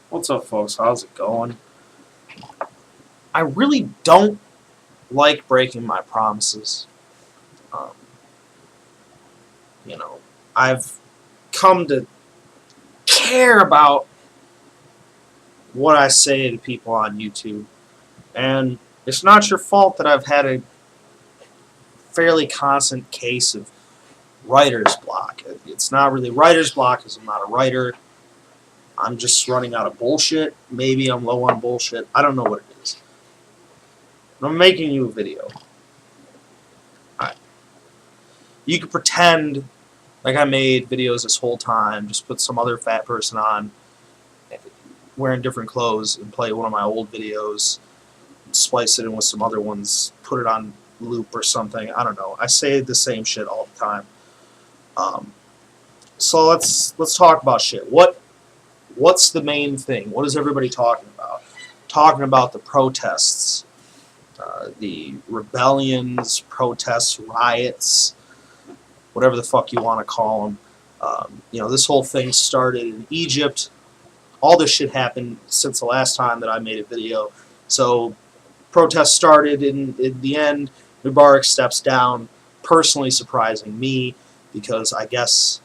What's up, folks? How's it going? I really don't like breaking my promises. Um, you know, I've come to care about what I say to people on YouTube, and it's not your fault that I've had a fairly constant case of writer's block. It's not really writer's block because I'm not a writer. I'm just running out of bullshit. Maybe I'm low on bullshit. I don't know what it is. I'm making you a video. You could pretend like I made videos this whole time, just put some other fat person on wearing different clothes and play one of my old videos, splice it in with some other ones, put it on loop or something. I don't know. I say the same shit all the time. So let's talk about shit. What's the main thing? What is everybody talking about? Talking about the protests, the rebellions, protests, riots, whatever the fuck you want to call them. This whole thing started in Egypt. All this shit happened since the last time that I made a video. So protests started in the end. Mubarak steps down, personally surprising me because I guess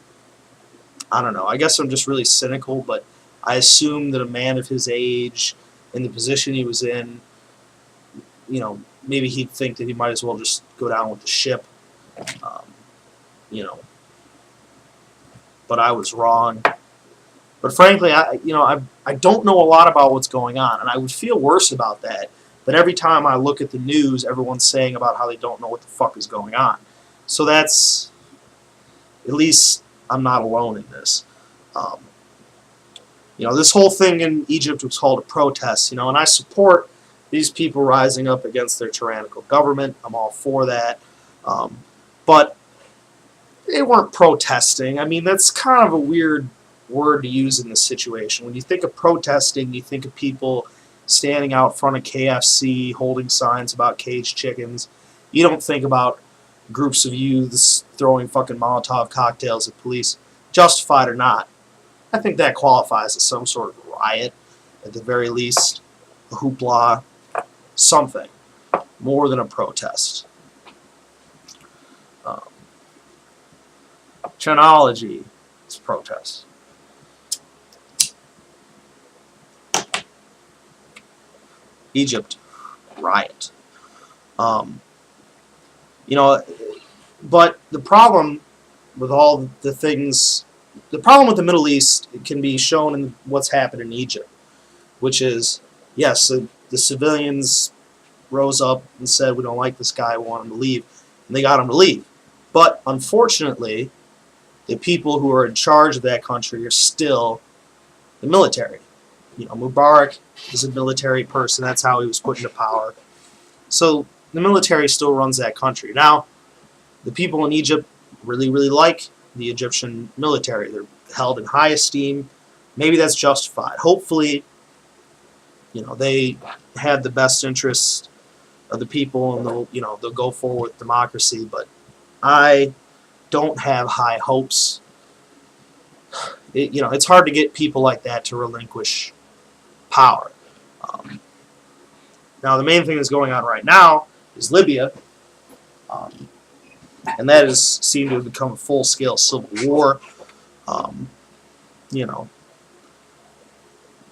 I'm just really cynical, but I assume that a man of his age, in the position he was in, maybe he'd think that he might as well just go down with the ship. But I was wrong. But frankly, I don't know a lot about what's going on, and I would feel worse about that. But every time I look at the news, everyone's saying about how they don't know what the fuck is going on. So that's, at least I'm not alone in this. This whole thing in Egypt was called a protest, and I support these people rising up against their tyrannical government. I'm all for that. But they weren't protesting. I mean, that's kind of a weird word to use in this situation. When you think of protesting, you think of people standing out front of KFC holding signs about caged chickens. You don't think about groups of youths throwing fucking Molotov cocktails at police, justified or not. I think that qualifies as some sort of riot, at the very least, a hoopla, something more than a protest. Chronology is protest. Egypt, riot. But the problem with all the things, the problem with the Middle East, it can be shown in what's happened in Egypt, which is, yes, the civilians rose up and said, we don't like this guy, we want him to leave, and they got him to leave. But unfortunately, the people who are in charge of that country are still the military. Mubarak is a military person. That's how he was put into power. So the military still runs that country. Now, the people in Egypt really, really like the Egyptian military. They're held in high esteem. Maybe that's justified. Hopefully, they have the best interest of the people, and they'll go forward with democracy. But I don't have high hopes. It's hard to get people like that to relinquish power. Now, the main thing that's going on right now is Libya, and that has seemed to have become a full-scale civil war.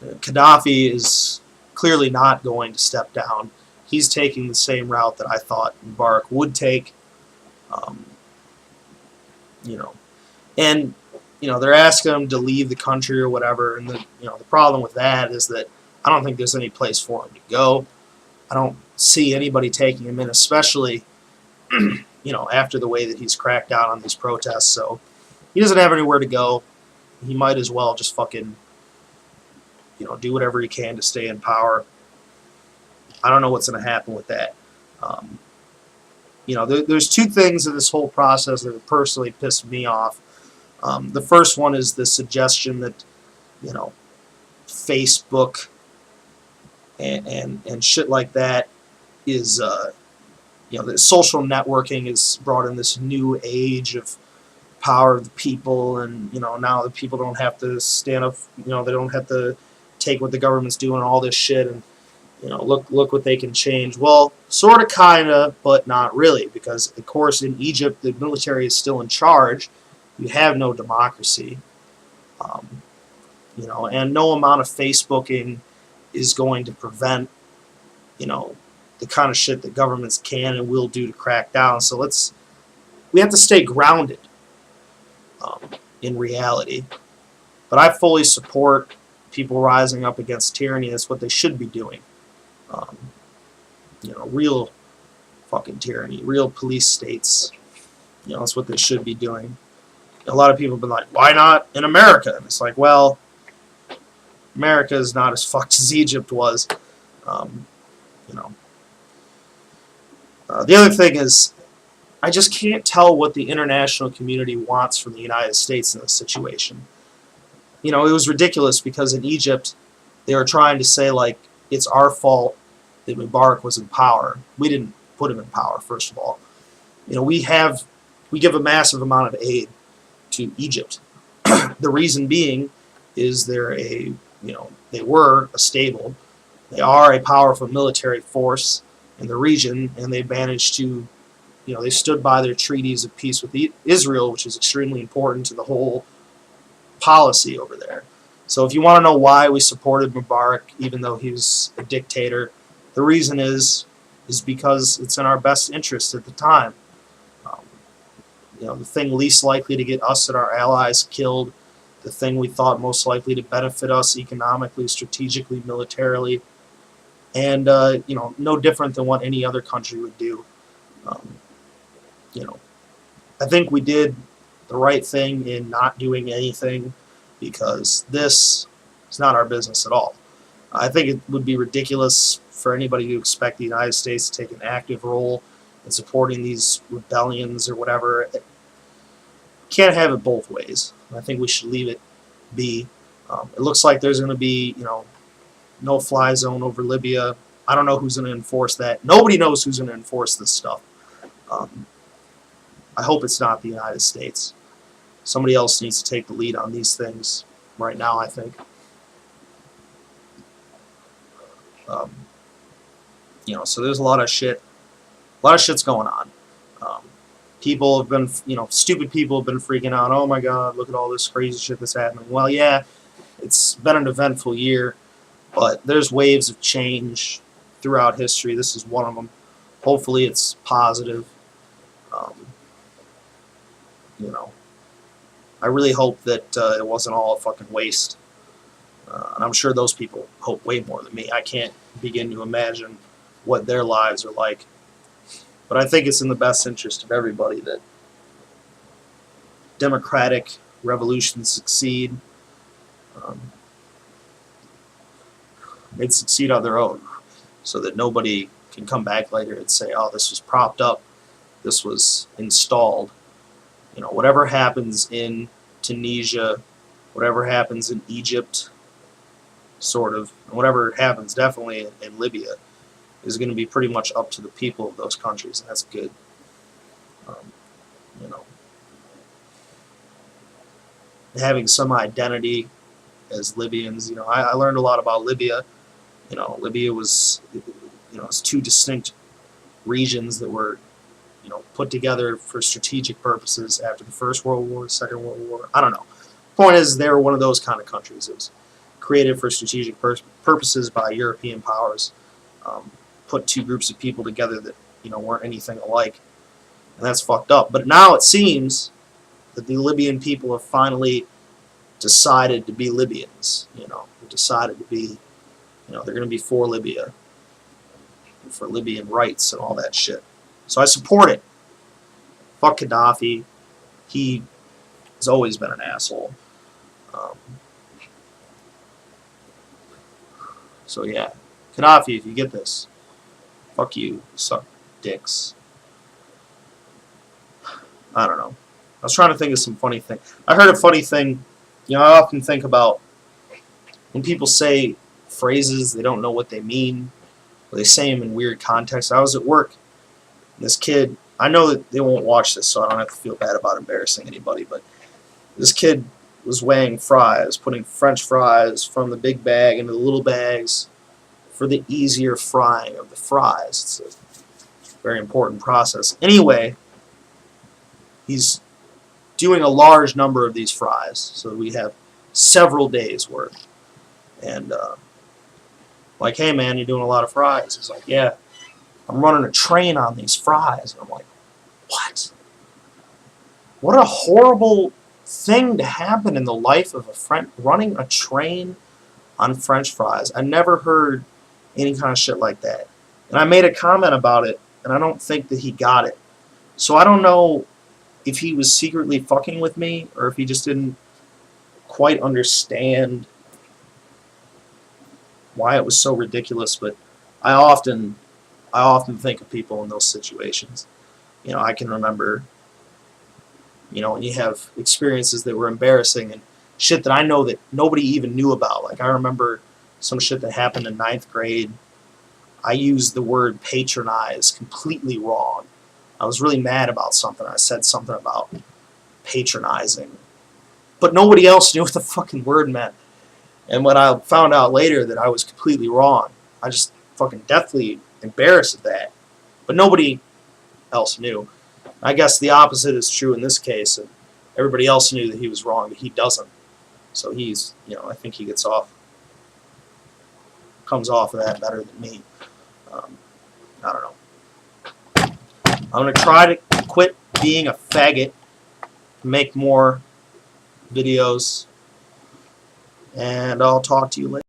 Gaddafi is clearly not going to step down. He's taking the same route that I thought Mubarak would take. And they're asking him to leave the country or whatever, and the problem with that is that I don't think there's any place for him to go. I don't see anybody taking him in, especially after the way that he's cracked down on these protests. So he doesn't have anywhere to go. He might as well just fucking do whatever he can to stay in power. I don't know what's going to happen with that. There's two things in this whole process that have personally pissed me off. The first one is the suggestion that, Facebook and shit like that is, that social networking has brought in this new age of power of the people, and, now the people don't have to stand up, they don't have to take what the government's doing, all this shit, and look what they can change. Well, sort of, kind of, but not really, because of course in Egypt the military is still in charge. You have no democracy, and no amount of Facebooking is going to prevent the kind of shit that governments can and will do to crack down. So we have to stay grounded in reality. But I fully support people rising up against tyranny. That's what they should be doing. Um, real fucking tyranny, real police states. That's what they should be doing. A lot of people have been like, why not in America? And it's like, well, America is not as fucked as Egypt was. The other thing is, I just can't tell what the international community wants from the United States in this situation. It was ridiculous because in Egypt, they were trying to say, like, it's our fault that Mubarak was in power. We didn't put him in power, first of all. We give a massive amount of aid to Egypt. The reason being is they were they are a powerful military force in the region, and they managed to, they stood by their treaties of peace with Israel, which is extremely important to the whole policy over there. So if you want to know why we supported Mubarak, even though he was a dictator, the reason is because it's in our best interest at the time. The thing least likely to get us and our allies killed, the thing we thought most likely to benefit us economically, strategically, militarily, and no different than what any other country would do. I think we did the right thing in not doing anything, because this is not our business at all. I think it would be ridiculous for anybody to expect the United States to take an active role in supporting these rebellions or whatever. Can't have it both ways. I think we should leave it be. It looks like there's going to be, no-fly zone over Libya. I don't know who's going to enforce that. Nobody knows who's going to enforce this stuff. I hope it's not the United States. Somebody else needs to take the lead on these things right now, I think. So there's a lot of shit. A lot of shit's going on. People have been, stupid people have been freaking out. Oh my God, look at all this crazy shit that's happening. Well, yeah, it's been an eventful year, but there's waves of change throughout history. This is one of them. Hopefully it's positive. I really hope that it wasn't all a fucking waste. And I'm sure those people hope way more than me. I can't begin to imagine what their lives are like. But I think it's in the best interest of everybody that democratic revolutions succeed. They'd succeed on their own, so that nobody can come back later and say, oh, this was propped up, this was installed. Whatever happens in Tunisia, whatever happens in Egypt, sort of, and whatever happens definitely in Libya, is going to be pretty much up to the people of those countries, and that's good. Having some identity as Libyans, I learned a lot about Libya. Libya was, it's two distinct regions that were, put together for strategic purposes after the First World War, Second World War. I don't know. Point is, they were one of those kind of countries. It was created for strategic purposes by European powers. Put two groups of people together that weren't anything alike, and that's fucked up. But now it seems that the Libyan people have finally decided to be Libyans. Decided to be, they're going to be for Libya, for Libyan rights and all that shit. So I support it. Fuck Gaddafi. He has always been an asshole. So yeah, Gaddafi, if you get this, fuck you, suck dicks. I don't know. I was trying to think of some funny thing. I heard a funny thing. I often think about when people say phrases, they don't know what they mean, or they say them in weird contexts. I was at work, and this kid, I know that they won't watch this, so I don't have to feel bad about embarrassing anybody, but this kid was weighing fries, putting French fries from the big bag into the little bags for the easier frying of the fries. It's a very important process. Anyway, he's doing a large number of these fries, so we have several days worth. And like, hey man, you're doing a lot of fries. He's like, yeah, I'm running a train on these fries. And I'm like, what? What a horrible thing to happen in the life of a friend, running a train on French fries. I never heard any kind of shit like that. And I made a comment about it, and I don't think that he got it. So I don't know if he was secretly fucking with me or if he just didn't quite understand why it was so ridiculous. But I often think of people in those situations. You know, I can remember, you know, when you have experiences that were embarrassing and shit that I know that nobody even knew about. Like, I remember some shit that happened in 9th grade. I used the word patronize completely wrong. I was really mad about something. I said something about patronizing. But nobody else knew what the fucking word meant. And when I found out later that I was completely wrong, I just fucking deathly embarrassed at that. But nobody else knew. I guess the opposite is true in this case. And everybody else knew that he was wrong, but he doesn't. So he's, you know, I think he comes off of that better than me. I don't know. I'm going to try to quit being a faggot, make more videos, and I'll talk to you later.